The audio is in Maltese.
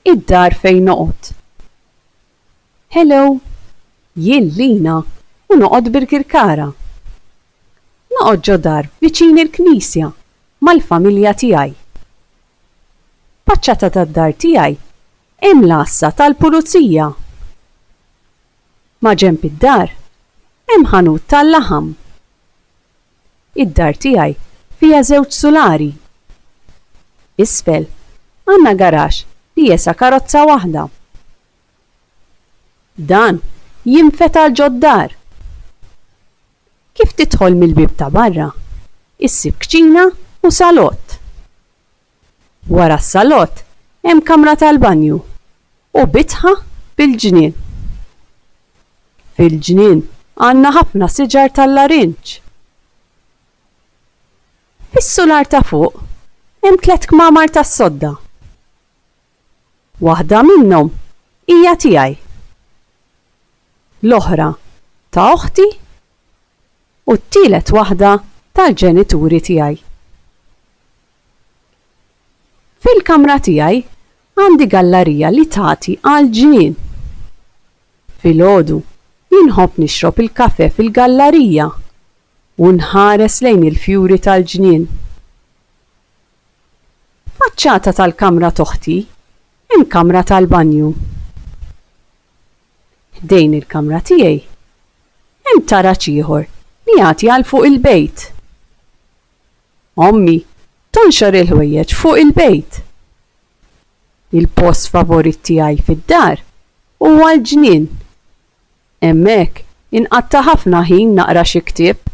Id-dar fejn noqgħod. Hello, jien Lina u noqgħod bil-kirkara. Noqgħod ġo dar viċin il-Knisja mal-familja tiegħi. Faċċata tad-dar tiegħi hemm l-għassa tal-pulizija. Ma' ġenb id-dar hemm ħanut tal-laħam. Id-dar tiegħi fiha żewġ sulari. Isfel għandna garaxx li jesa karozza waħda. Dan jinfeta l-ġoddar. Kif tidħol mill-bib ta' barra, issib kċina u salott. Wara s-salott hemm kamra tal-banju u bitħa bil-ġnien. Fil-ġnien għandna ħafna siġar tal-larinċ. Fis-sular ta' fuq hemm 3 kmamar tas-sodda. Waħda minnhom hija tiegħi. L-oħra ta' oħti u t-tielet waħda tal-ġenituri tiegħi. Fil-kamra tiegħi għandi gallerija li tagħti għal ġnien. Filgħodu jinħobb nixrob il-kafè fil-gallerija u nħares lejn il-fjuri tal-ġnien. Faċċata tal-kamra toħti hemm kamra tal-banju. Ħdejn il-kamra tiegħi hemm taraċ ieħor li jagħti għal fuq il-bejt. Ommi tonxor il-ħwejjeġ fuq il-bejt. Il-post favorit tiegħi fid-dar huwa l-ġnien. Hemmhekk inqatta' ħafna ħin naqra xi ktieb.